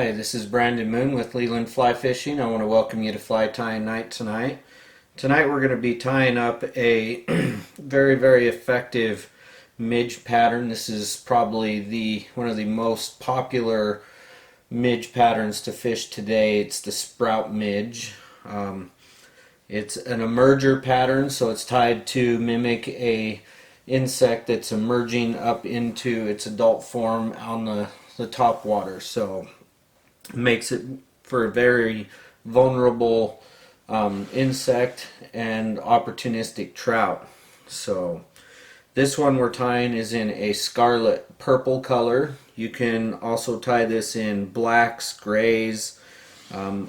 Hi, this is Brandon Moon with Leland Fly Fishing. I want to welcome you to Fly Tying Night tonight. Tonight we're going to be tying up a very effective midge pattern. This is probably one of the most popular midge patterns to fish today. It's the sprout midge. It's an emerger pattern, so it's tied to mimic a insect that's emerging up into its adult form on the top water. So makes it for a very vulnerable insect and opportunistic trout. So this one we're tying is in a scarlet purple color. You can also tie this in blacks, grays,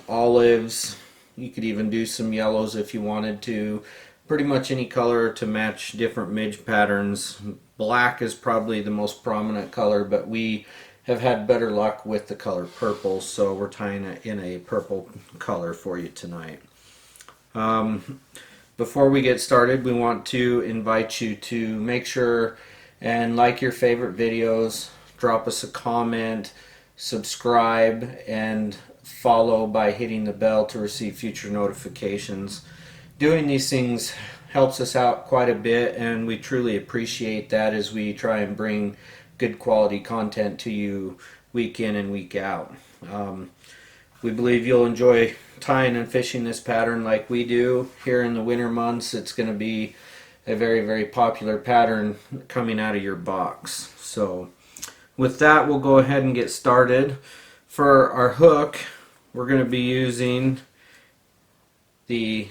olives. You could even do some yellows if you wanted to. Pretty much any color to match different midge patterns. Black is probably the most prominent color, but we have had better luck with the color purple, so we're tying it in a purple color for you tonight. Before we get started, we want to invite you to make sure and like your favorite videos, drop us a comment, subscribe, and follow by hitting the bell to receive future notifications. Doing these things helps us out quite a bit, and we truly appreciate that as we try and bring good quality content to you week in and week out. We believe you'll enjoy tying and fishing this pattern like we do. Here in the winter months, it's going to be a very popular pattern coming out of your box. So with that, we'll go ahead and get started. For our hook, we're going to be using the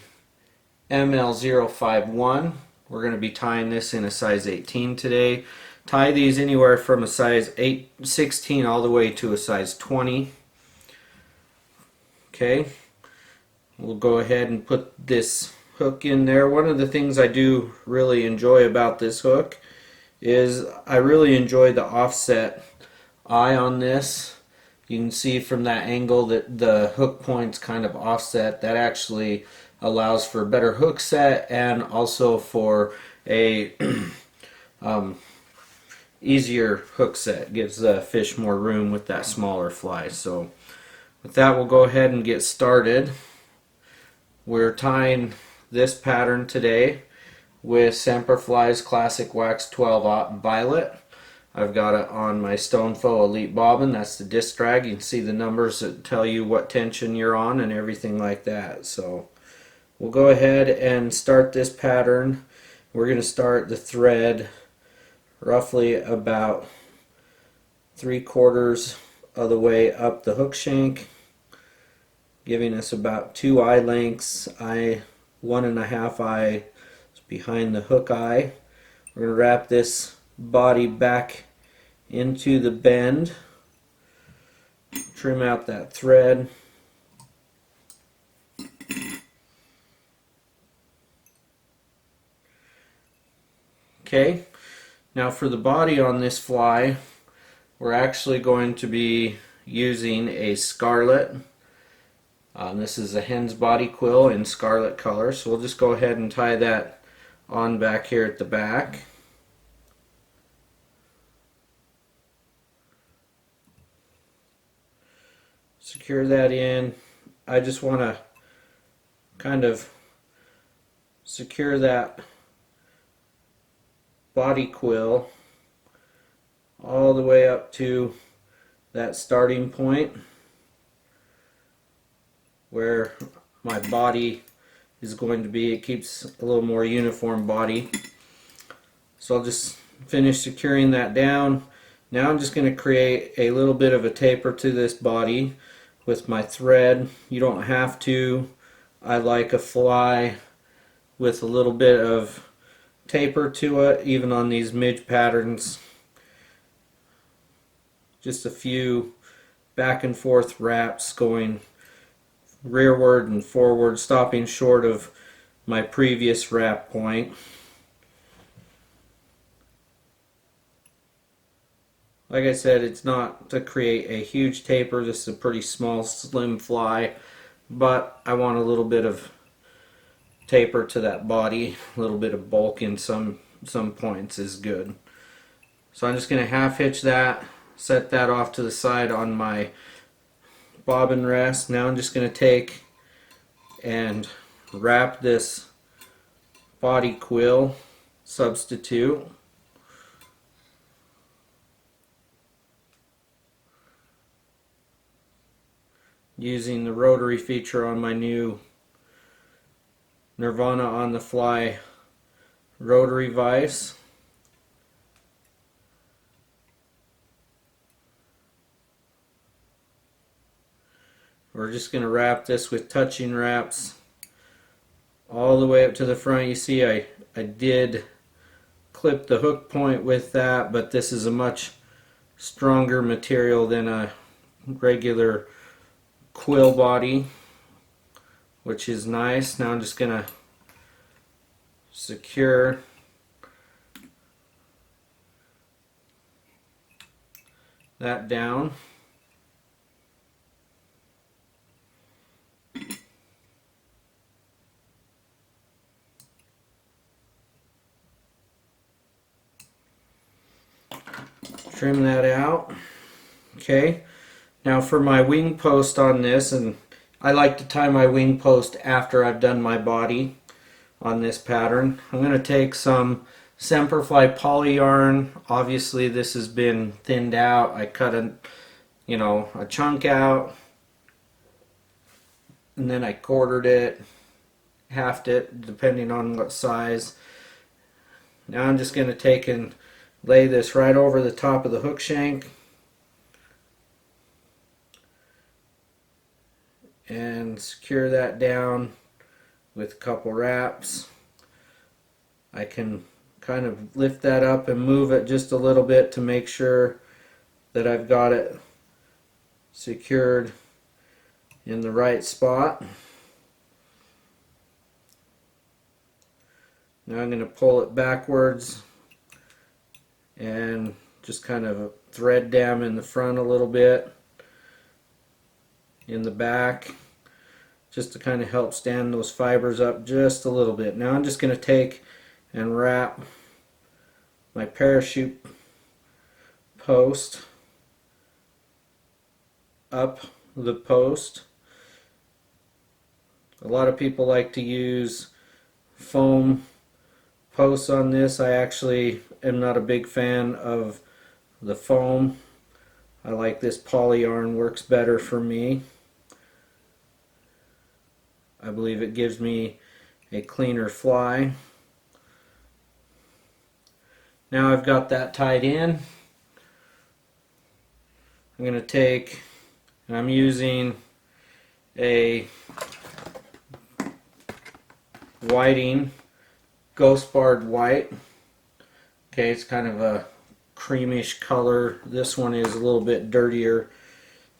ML051. We're going to be tying this in a size 18 today. Tie these anywhere from a size 16 all the way to a size 20. Okay, we'll go ahead and put this hook in there. One of the things I do really enjoy about this hook is I really enjoy the offset eye on this. You can see from that angle that the hook point's kind of offset. That actually allows for a better hook set and also for a easier hook set. Gives the fish more room with that smaller fly. So with that, we'll go ahead and get started. We're tying this pattern today with Semperfli's Classic Wax 12/0 Violet. I've got it on my Stonefoe Elite Bobbin. That's the disc drag. You can see the numbers that tell you what tension you're on and everything like that. So we'll go ahead and start this pattern. We're going to start the thread roughly about 3/4 of the way up the hook shank, giving us about 2 eye lengths. 1.5 eye behind the hook eye. We're going to wrap this body back into the bend, trim out that thread. Okay, now for the body on this fly, we're actually going to be using a scarlet. This is a hen's body quill in scarlet color, so we'll just go ahead and tie that on back here at the back. Secure that in. I just want to kind of secure that body quill all the way up to that starting point where my body is going to be. It keeps a little more uniform body. So I'll just finish securing that down. Now I'm just going to create a little bit of a taper to this body with my thread. You don't have to. I like a fly with a little bit of taper to it, even on these midge patterns. Just a few back and forth wraps going rearward and forward, stopping short of my previous wrap point. Like I said, it's not to create a huge taper. This is a pretty small, slim fly, but I want a little bit of taper to that body. A little bit of bulk in some points is good. So I'm just going to half hitch that, set that off to the side on my bobbin rest. Now I'm just going to take and wrap this body quill substitute. Using the rotary feature on my new Nirvana on the Fly rotary vise. We're just going to wrap this with touching wraps all the way up to the front. You see I did clip the hook point with that, but this is a much stronger material than a regular quill body, which is nice. Now I'm just going to secure that down. Trim that out. Okay, now for my wing post on this, and I like to tie my wing post after I've done my body on this pattern. I'm going to take some Semperfli poly yarn. Obviously this has been thinned out. I cut a chunk out, and then I quartered it, halved it, depending on what size. Now I'm just going to take and lay this right over the top of the hook shank and secure that down with a couple wraps. I can kind of lift that up and move it just a little bit to make sure that I've got it secured in the right spot. Now I'm going to pull it backwards and just kind of thread down in the front a little bit, in the back, just to kind of help stand those fibers up just a little bit. Now I'm just going to take and wrap my parachute post up the post. A lot of people like to use foam posts on this. I actually am not a big fan of the foam. I like this poly yarn, works better for me. I believe it gives me a cleaner fly. Now I've got that tied in. I'm going to take, and I'm using a whiting, ghost barred white. Okay, it's kind of a creamish color. This one is a little bit dirtier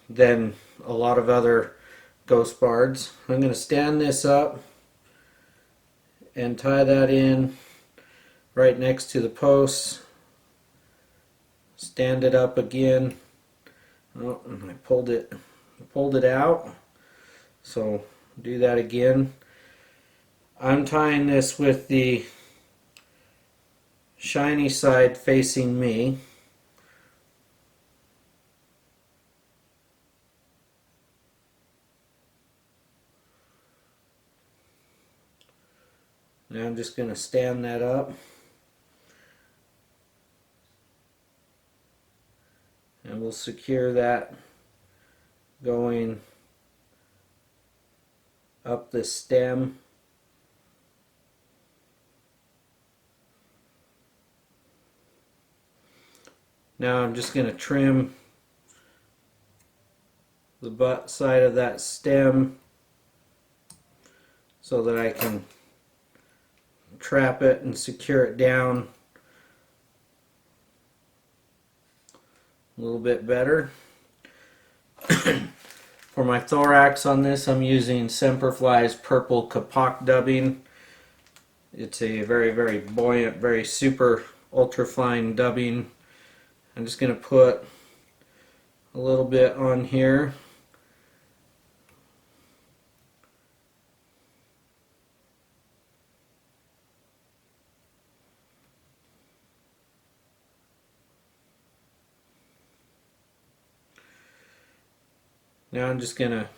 than a lot of other ghost bards. I'm going to stand this up and tie that in right next to the posts. Stand it up again. Oh, and I pulled it out. So do that again. I'm tying this with the shiny side facing me. Now I'm just going to stand that up and we'll secure that going up the stem. Now I'm just going to trim the butt side of that stem so that I can trap it and secure it down a little bit better. For my thorax on this, I'm using Semperfli's purple kapak dubbing. It's a very, very buoyant, very super ultra fine dubbing. I'm just going to put a little bit on here. Now I'm just going to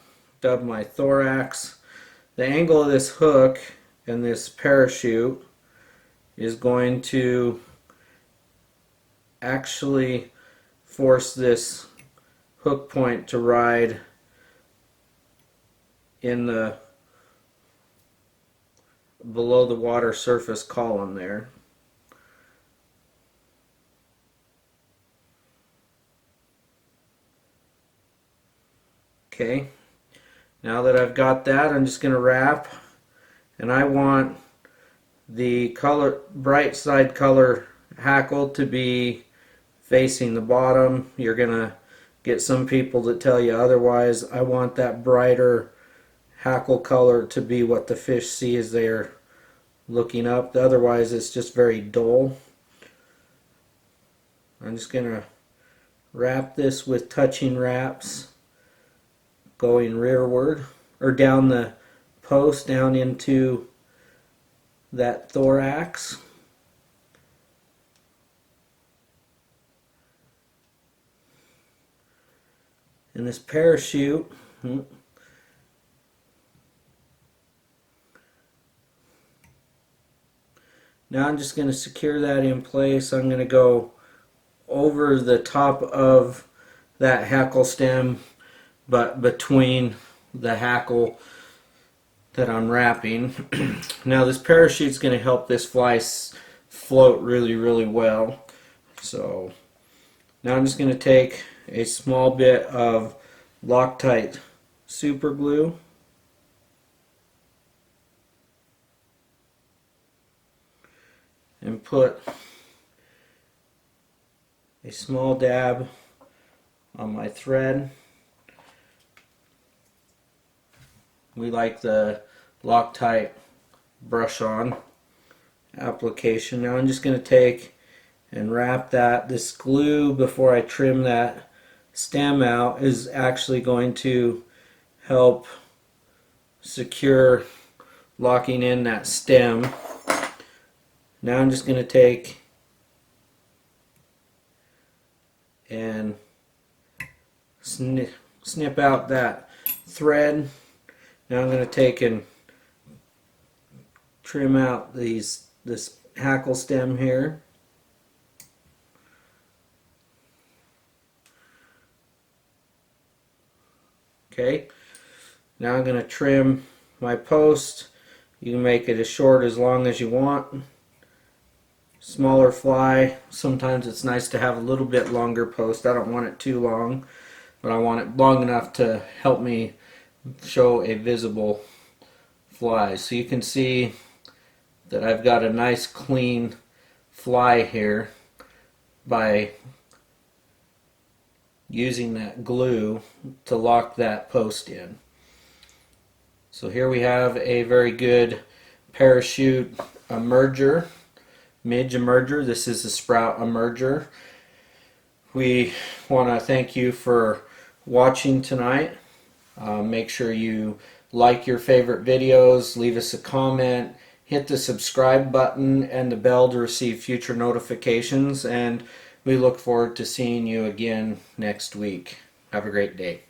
dub my thorax. The angle of this hook and this parachute is going to actually force this hook point to ride in the below the water surface column there. Okay, now that I've got that, I'm just going to wrap, and I want the color, bright side color hackle to be facing the bottom. You're going to get some people that tell you otherwise. I want that brighter hackle color to be what the fish see as they're looking up. Otherwise it's just very dull. I'm just going to wrap this with touching wraps going rearward or down the post down into that thorax. And this parachute, now I'm just going to secure that in place. I'm going to go over the top of that hackle stem, but between the hackle that I'm wrapping. Now this parachute is going to help this fly float really well. So now I'm just going to take a small bit of Loctite super glue, and put a small dab on my thread. We like the Loctite brush on application. Now I'm just going to take and wrap that. This glue, before I trim that stem out, is actually going to help secure locking in that stem. Now I'm just going to take and snip out that thread. Now I'm going to take and trim out this hackle stem here. Okay, now I'm going to trim my post. You can make it as short as long as you want. Smaller fly, sometimes it's nice to have a little bit longer post. I don't want it too long, but I want it long enough to help me show a visible fly. So you can see that I've got a nice clean fly here by using that glue to lock that post in. So here we have a very good parachute emerger, Midge emerger. This is a sprout emerger. We want to thank you for watching tonight. Make sure you like your favorite videos, leave us a comment, hit the subscribe button and the bell to receive future notifications, and we look forward to seeing you again next week. Have a great day.